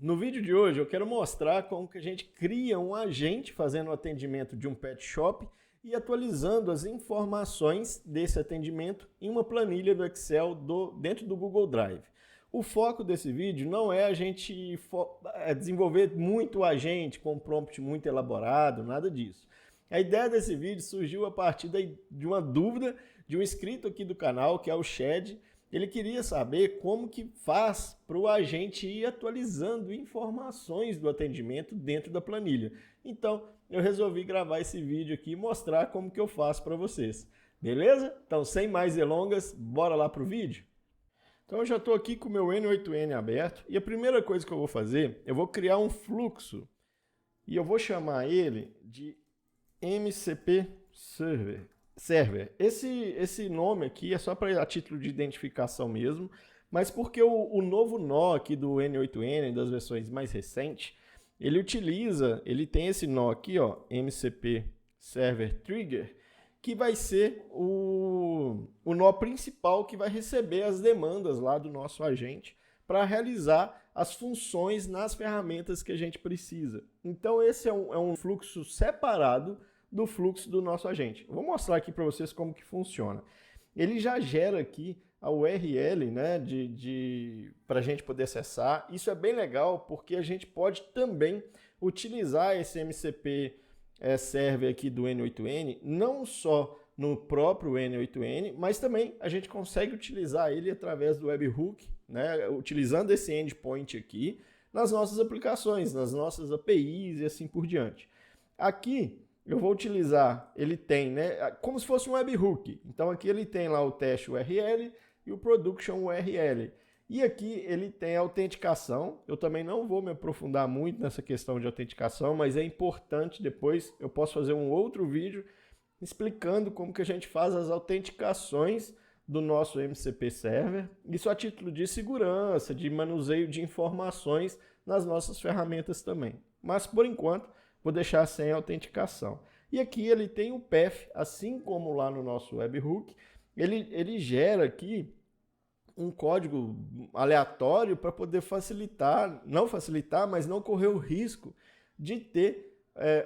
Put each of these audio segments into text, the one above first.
No vídeo de hoje eu quero mostrar como que a gente cria um agente fazendo o atendimento de um pet shop e atualizando as informações desse atendimento em uma planilha do Excel dentro do Google Drive. O foco desse vídeo não é a gente desenvolver muito o agente com um prompt muito elaborado, nada disso. A ideia desse vídeo surgiu a partir de uma dúvida de um inscrito aqui do canal, que é o Shed. Ele queria saber como que faz para o agente ir atualizando informações do atendimento dentro da planilha. Então, eu resolvi gravar esse vídeo aqui e mostrar como que eu faço para vocês. Beleza? Então, sem mais delongas, bora lá para o vídeo? Então, eu já estou aqui com o meu N8N aberto e a primeira coisa que eu vou fazer, eu vou criar um fluxo e eu vou chamar ele de MCP Server. Esse nome aqui é só para título de identificação mesmo, mas porque o novo nó aqui do N8N, das versões mais recentes, ele tem esse nó aqui, ó, MCP Server Trigger, que vai ser o nó principal que vai receber as demandas lá do nosso agente para realizar as funções nas ferramentas que a gente precisa. Então esse é um fluxo separado do fluxo do nosso agente. Eu vou mostrar aqui para vocês como que funciona. Ele já gera aqui a URL, né, para a gente poder acessar. Isso é bem legal porque a gente pode também utilizar esse MCP server aqui do N8N, não só no próprio N8N, mas também a gente consegue utilizar ele através do webhook, né, utilizando esse endpoint aqui nas nossas aplicações, nas nossas APIs e assim por diante. Aqui eu vou utilizar, ele tem, né, como se fosse um webhook. Então aqui ele tem lá o teste URL e o production URL. E aqui ele tem a autenticação. Eu também não vou me aprofundar muito nessa questão de autenticação, mas é importante, depois eu posso fazer um outro vídeo explicando como que a gente faz as autenticações do nosso MCP Server. Isso a título de segurança, de manuseio de informações nas nossas ferramentas também. Mas por enquanto vou deixar sem autenticação. E aqui ele tem o path, assim como lá no nosso webhook, ele gera aqui um código aleatório para poder facilitar, mas não correr o risco de ter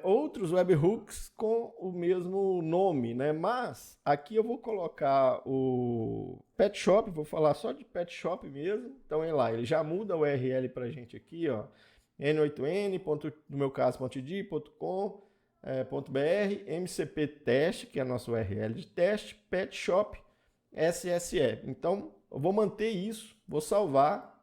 outros webhooks com o mesmo nome, né? Mas aqui eu vou colocar o Pet Shop, vou falar só de Pet Shop mesmo. Então ele já muda a URL para a gente aqui, ó. N8N, no meu caso, .id.com.br, MCP Teste, que é a nossa URL de teste, Pet Shop SSE. Então, eu vou manter isso, vou salvar.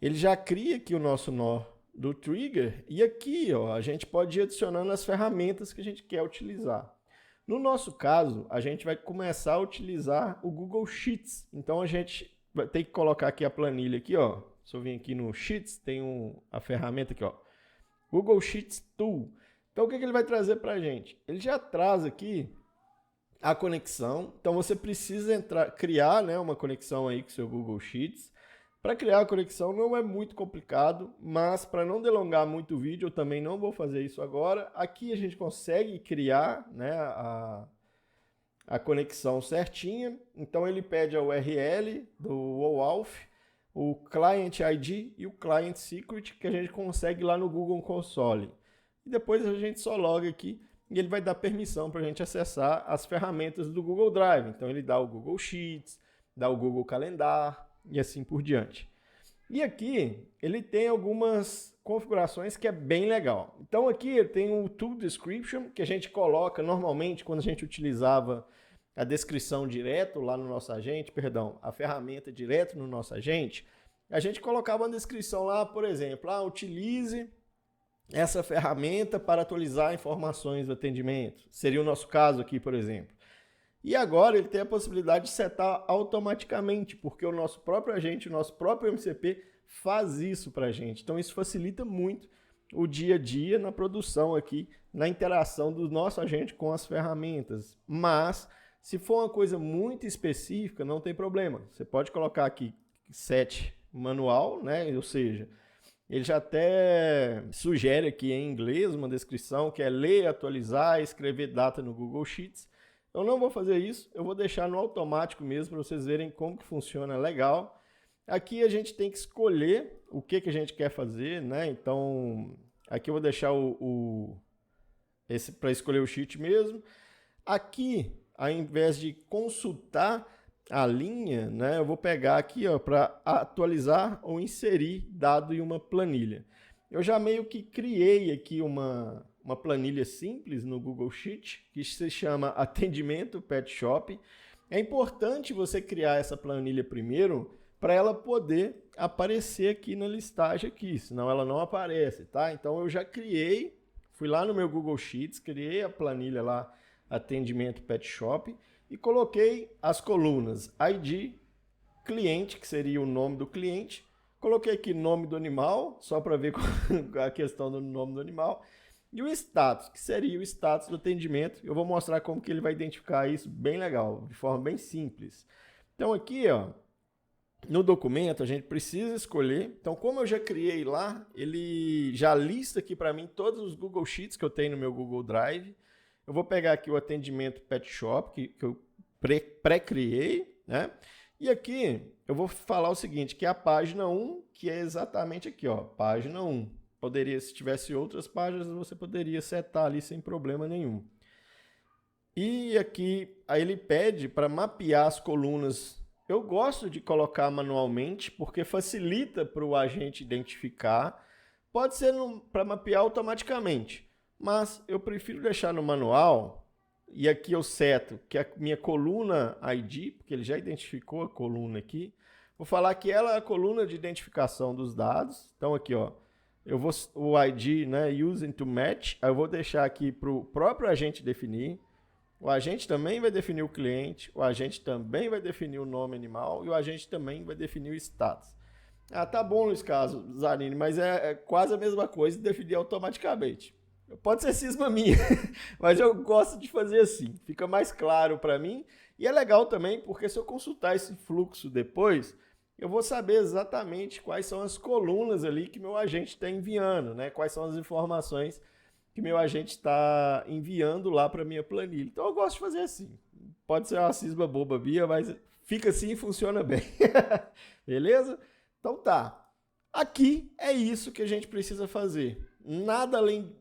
Ele já cria aqui o nosso nó do trigger e aqui, ó, a gente pode ir adicionando as ferramentas que a gente quer utilizar. No nosso caso, a gente vai começar a utilizar o Google Sheets. Então, a gente vai ter que colocar aqui a planilha aqui, ó. Se eu vir aqui no Sheets, tem a ferramenta aqui, ó, Google Sheets Tool. Então, o que ele vai trazer para a gente? Ele já traz aqui a conexão. Então, você precisa criar, né, uma conexão aí com o seu Google Sheets. Para criar a conexão não é muito complicado, mas para não delongar muito o vídeo, eu também não vou fazer isso agora. Aqui a gente consegue criar, né, a conexão certinha. Então, ele pede a URL do OAuth, o Client ID e o Client Secret, que a gente consegue lá no Google Console. E depois a gente só loga aqui e ele vai dar permissão para a gente acessar as ferramentas do Google Drive. Então ele dá o Google Sheets, dá o Google Calendar e assim por diante. E aqui ele tem algumas configurações que é bem legal. Então aqui ele tem o Tool Description, que a gente coloca normalmente quando a gente utilizava a descrição direto lá no nosso agente, a ferramenta direto no nosso agente, a gente colocava uma descrição lá, por exemplo, utilize essa ferramenta para atualizar informações do atendimento. Seria o nosso caso aqui, por exemplo. E agora ele tem a possibilidade de setar automaticamente, porque o nosso próprio agente, o nosso próprio MCP faz isso para a gente. Então isso facilita muito o dia a dia na produção aqui, na interação do nosso agente com as ferramentas. Mas se for uma coisa muito específica, não tem problema. Você pode colocar aqui set manual, né? Ou seja, ele já até sugere aqui em inglês uma descrição que é ler, atualizar, escrever data no Google Sheets. Eu não vou fazer isso, eu vou deixar no automático mesmo para vocês verem como que funciona legal. Aqui a gente tem que escolher o que a gente quer fazer, né? Então, aqui eu vou deixar esse para escolher o sheet mesmo. Aqui, ao invés de consultar a linha, né, eu vou pegar aqui para atualizar ou inserir dado em uma planilha. Eu já meio que criei aqui uma planilha simples no Google Sheet, que se chama Atendimento Pet Shop. É importante você criar essa planilha primeiro para ela poder aparecer aqui na listagem aqui, senão ela não aparece, tá? Então eu já criei, fui lá no meu Google Sheets, criei a planilha lá, Atendimento Pet Shop, e coloquei as colunas ID, cliente, que seria o nome do cliente, coloquei aqui nome do animal, só para ver a questão do nome do animal, e o status, que seria o status do atendimento. Eu vou mostrar como que ele vai identificar isso bem legal, de forma bem simples. Então aqui, ó, no documento a gente precisa escolher. Então, como eu já criei lá, ele já lista aqui para mim todos os Google Sheets que eu tenho no meu Google Drive. Eu vou pegar aqui o atendimento Pet Shop, que eu pré-criei, né? E aqui eu vou falar o seguinte, que é a página 1, que é exatamente aqui, ó, página 1. Poderia, se tivesse outras páginas, você poderia setar ali sem problema nenhum. E aqui, aí ele pede para mapear as colunas. Eu gosto de colocar manualmente, porque facilita para o agente identificar. Pode ser para mapear automaticamente, mas eu prefiro deixar no manual. E aqui eu seto que a minha coluna ID, porque ele já identificou a coluna aqui. Vou falar que ela é a coluna de identificação dos dados. Então aqui, ó, eu vou o ID, né, using to match. Aí eu vou deixar aqui para o próprio agente definir. O agente também vai definir o cliente, o agente também vai definir o nome animal e o agente também vai definir o status. Ah, tá bom, Luiz Carlos, Zanini, mas é quase a mesma coisa e definir automaticamente. Pode ser cisma minha, mas eu gosto de fazer assim. Fica mais claro para mim e é legal também porque se eu consultar esse fluxo depois, eu vou saber exatamente quais são as colunas ali que meu agente está enviando, né? Quais são as informações que meu agente está enviando lá para minha planilha. Então eu gosto de fazer assim. Pode ser uma cisma boba, Bia, mas fica assim e funciona bem. Beleza? Então tá. Aqui é isso que a gente precisa fazer. Nada além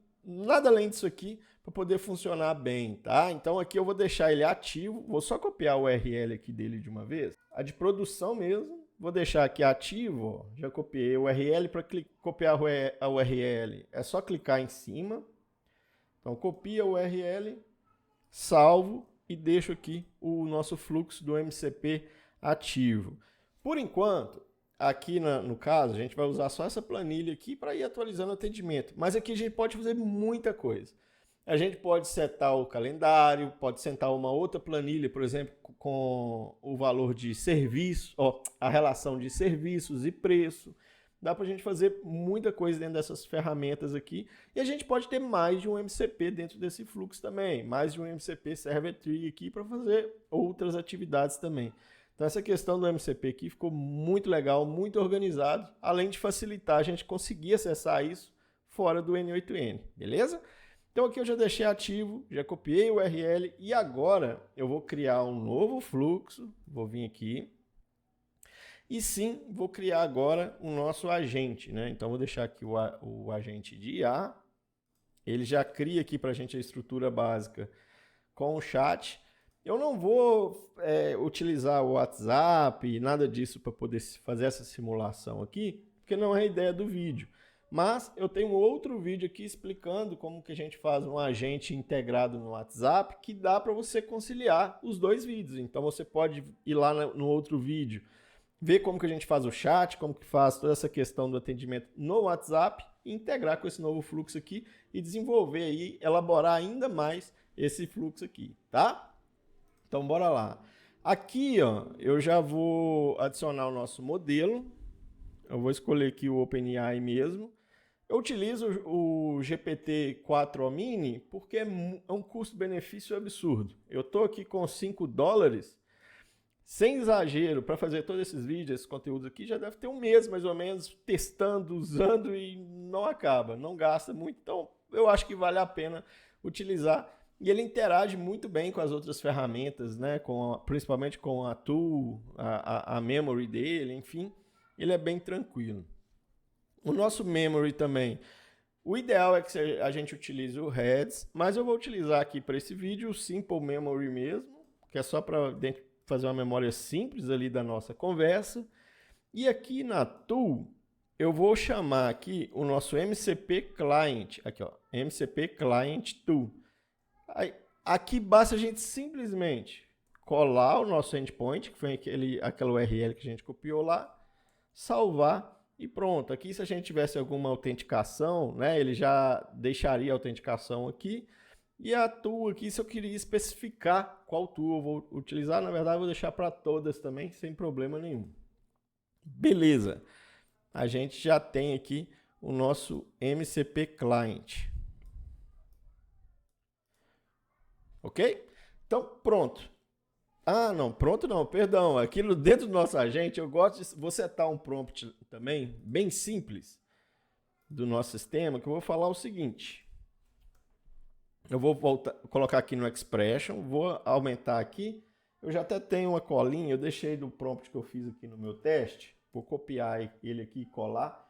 disso aqui para poder funcionar bem, tá? Então aqui eu vou deixar ele ativo. Vou só copiar o URL aqui dele de uma vez. A de produção mesmo. Vou deixar aqui ativo. Ó. Já copiei o URL. Para copiar a URL é só clicar em cima. Então, copia o URL, salvo e deixo aqui o nosso fluxo do MCP ativo. Por enquanto, aqui no caso, a gente vai usar só essa planilha aqui para ir atualizando o atendimento. Mas aqui a gente pode fazer muita coisa. A gente pode setar o calendário, pode setar uma outra planilha, por exemplo, com o valor de serviço, a relação de serviços e preço. Dá para a gente fazer muita coisa dentro dessas ferramentas aqui. E a gente pode ter mais de um MCP dentro desse fluxo também. Mais de um MCP Server Tree aqui para fazer outras atividades também. Então essa questão do MCP aqui ficou muito legal, muito organizado. Além de facilitar a gente conseguir acessar isso fora do N8N. Beleza? Então aqui eu já deixei ativo, já copiei o URL. E agora eu vou criar um novo fluxo. Vou vir aqui. E sim, vou criar agora o nosso agente, né? Então, vou deixar aqui o agente de IA. Ele já cria aqui para a gente a estrutura básica com o chat. Eu não vou utilizar o WhatsApp, nada disso para poder fazer essa simulação aqui, porque não é a ideia do vídeo. Mas eu tenho outro vídeo aqui explicando como que a gente faz um agente integrado no WhatsApp, que dá para você conciliar os dois vídeos. Então, você pode ir lá no outro vídeo, ver como que a gente faz o chat, como que faz toda essa questão do atendimento no WhatsApp, e integrar com esse novo fluxo aqui e desenvolver aí, elaborar ainda mais esse fluxo aqui, tá? Então, bora lá. Aqui, ó, eu já vou adicionar o nosso modelo. Eu vou escolher aqui o OpenAI mesmo. Eu utilizo o GPT-4 Mini porque é um custo-benefício absurdo. Eu estou aqui com $5, sem exagero, para fazer todos esses vídeos, esses conteúdos aqui, já deve ter um mês mais ou menos testando, usando e não acaba, não gasta muito. Então, eu acho que vale a pena utilizar. E ele interage muito bem com as outras ferramentas, né? Principalmente com a tool, a memory dele, enfim. ele é bem tranquilo. O nosso memory também, o ideal é que a gente utilize o heads, mas eu vou utilizar aqui para esse vídeo o simple memory mesmo, que é só para fazer uma memória simples ali da nossa conversa. E aqui na tool, eu vou chamar aqui o nosso MCP Client, aqui ó, MCP Client Tool. Aí, aqui basta a gente simplesmente colar o nosso endpoint, que foi aquela URL que a gente copiou lá, salvar e pronto. Aqui se a gente tivesse alguma autenticação, né, ele já deixaria a autenticação aqui. E a tool aqui, se eu queria especificar qual tool eu vou utilizar, na verdade eu vou deixar para todas também, sem problema nenhum. Beleza, a gente já tem aqui o nosso MCP Client. Ok? Então, pronto. Ah, não, pronto não, perdão. Aquilo dentro do nosso agente, eu gosto de vou setar um prompt também, bem simples, do nosso sistema, que eu vou falar o seguinte. Eu vou colocar aqui no Expression, vou aumentar aqui. Eu já até tenho uma colinha, eu deixei do prompt que eu fiz aqui no meu teste. Vou copiar ele aqui e colar.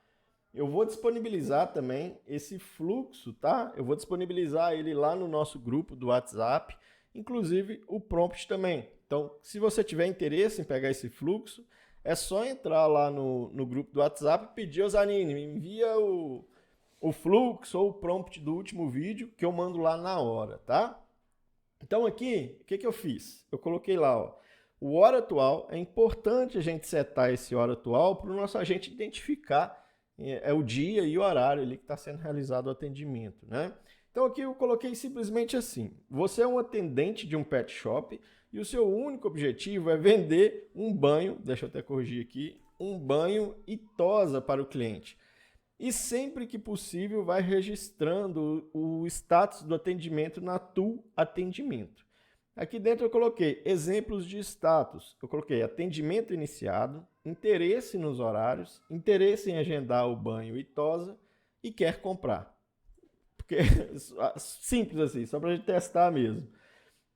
Eu vou disponibilizar também esse fluxo, tá? Eu vou disponibilizar ele lá no nosso grupo do WhatsApp, inclusive o prompt também. Então, se você tiver interesse em pegar esse fluxo, é só entrar lá no grupo do WhatsApp e pedir ao Zanini, me envia o fluxo ou o prompt do último vídeo que eu mando lá na hora, tá? Então aqui, o que eu fiz? Eu coloquei lá, ó, o hora atual. É importante a gente setar esse hora atual para o nosso agente identificar o dia e o horário ali que está sendo realizado o atendimento, né? Então aqui eu coloquei simplesmente assim: você é um atendente de um pet shop e o seu único objetivo é vender um banho, deixa eu até corrigir aqui, um banho e tosa para o cliente. E sempre que possível vai registrando o status do atendimento na tool atendimento. Aqui dentro eu coloquei exemplos de status. Eu coloquei atendimento iniciado, interesse nos horários, interesse em agendar o banho e tosa e quer comprar. Porque simples assim, só para a gente testar mesmo.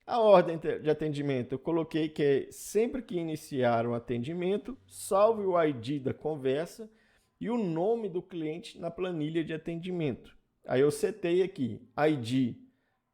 A ordem de atendimento eu coloquei que é sempre que iniciar um atendimento, salve o ID da conversa e o nome do cliente na planilha de atendimento. Aí eu setei aqui ID,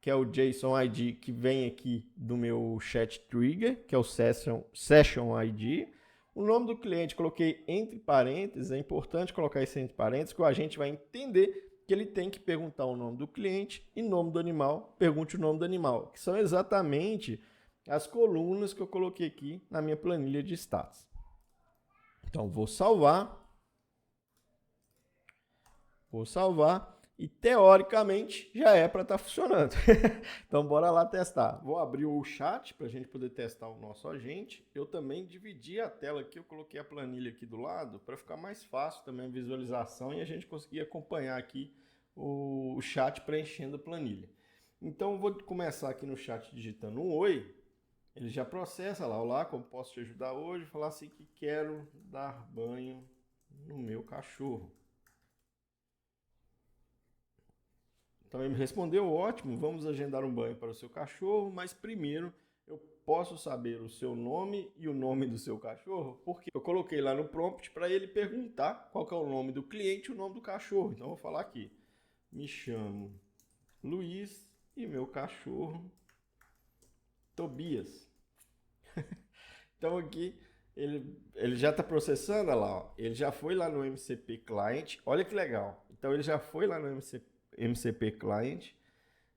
que é o JSON ID que vem aqui do meu chat trigger, que é o Session ID. O nome do cliente coloquei entre parênteses, é importante colocar isso entre parênteses, que a gente vai entender que ele tem que perguntar o nome do cliente e nome do animal, pergunte o nome do animal, que são exatamente as colunas que eu coloquei aqui na minha planilha de status. Então vou salvar e teoricamente já é para estar funcionando. Então bora lá testar. Vou abrir o chat para a gente poder testar o nosso agente. Eu também dividi a tela aqui, eu coloquei a planilha aqui do lado para ficar mais fácil também a visualização e a gente conseguir acompanhar aqui o chat preenchendo a planilha. Então vou começar aqui no chat digitando um oi. Ele já processa lá, olá, como posso te ajudar hoje? Falar assim que quero dar banho no meu cachorro. Então ele me respondeu, ótimo, vamos agendar um banho para o seu cachorro, mas primeiro eu posso saber o seu nome e o nome do seu cachorro? Porque eu coloquei lá no prompt para ele perguntar qual que é o nome do cliente e o nome do cachorro. Então eu vou falar aqui, me chamo Luiz e meu cachorro Tobias. Então aqui ele já está processando, olha lá, ó, ele já foi lá no MCP Client, olha que legal. Então ele já foi lá no MCP Client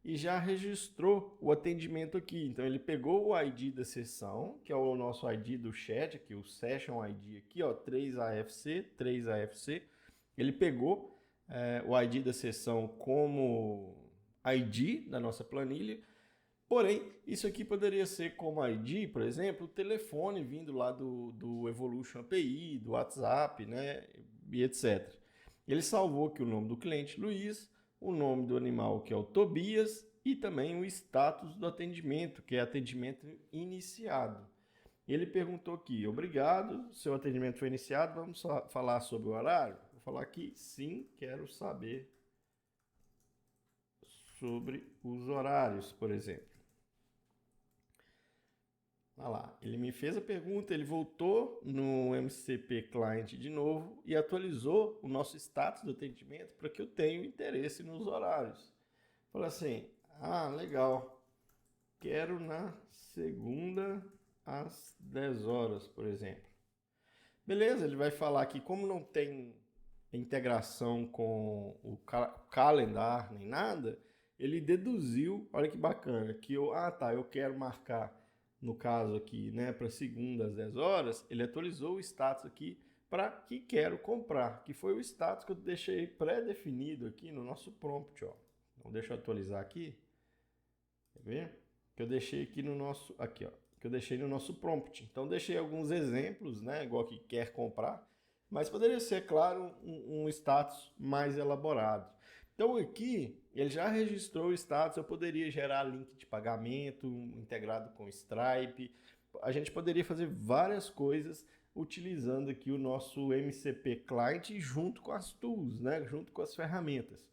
e já registrou o atendimento aqui. Então ele pegou o ID da sessão, que é o nosso ID do chat, aqui o Session ID aqui, ó, 3AFC. Ele pegou o ID da sessão como ID da nossa planilha. Porém, isso aqui poderia ser como ID, por exemplo, o telefone vindo lá do Evolution API, do WhatsApp, né, e etc. Ele salvou aqui o nome do cliente, Luiz, o nome do animal, que é o Tobias, e também o status do atendimento, que é atendimento iniciado. Ele perguntou aqui, obrigado, seu atendimento foi iniciado, vamos falar sobre o horário? Vou falar aqui, sim, quero saber sobre os horários, por exemplo. Olha lá, ele me fez a pergunta, ele voltou no MCP Client de novo e atualizou o nosso status do atendimento para que eu tenha interesse nos horários. Falei assim, legal, quero na segunda às 10 horas, por exemplo. Beleza, ele vai falar que como não tem integração com o calendar nem nada, ele deduziu, olha que bacana, que eu quero marcar, no caso aqui, né, para segunda às 10 horas, ele atualizou o status aqui para que quero comprar, que foi o status que eu deixei pré-definido aqui no nosso prompt, ó. Então deixa eu atualizar aqui. Quer ver? Que eu deixei aqui no nosso, aqui, ó, que eu deixei no nosso prompt. Então deixei alguns exemplos, né, igual que quer comprar, mas poderia ser, claro, um status mais elaborado. Então aqui, ele já registrou o status, eu poderia gerar link de pagamento integrado com Stripe. A gente poderia fazer várias coisas utilizando aqui o nosso MCP Client junto com as tools, né? Junto com as ferramentas.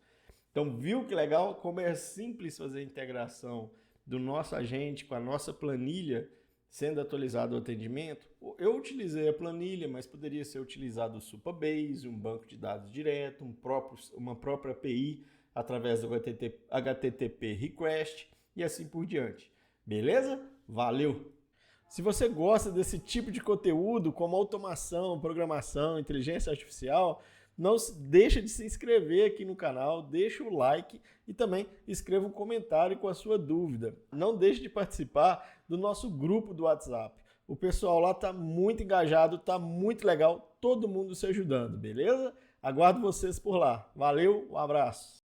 Então viu que legal como é simples fazer a integração do nosso agente com a nossa planilha sendo atualizado o atendimento? Eu utilizei a planilha, mas poderia ser utilizado o Supabase, um banco de dados direto, uma própria API através do HTTP Request e assim por diante. Beleza? Valeu! Se você gosta desse tipo de conteúdo, como automação, programação, inteligência artificial, não deixa de se inscrever aqui no canal, deixa o like e também escreva um comentário com a sua dúvida. Não deixe de participar do nosso grupo do WhatsApp. O pessoal lá está muito engajado, está muito legal, todo mundo se ajudando, beleza? Aguardo vocês por lá. Valeu, um abraço!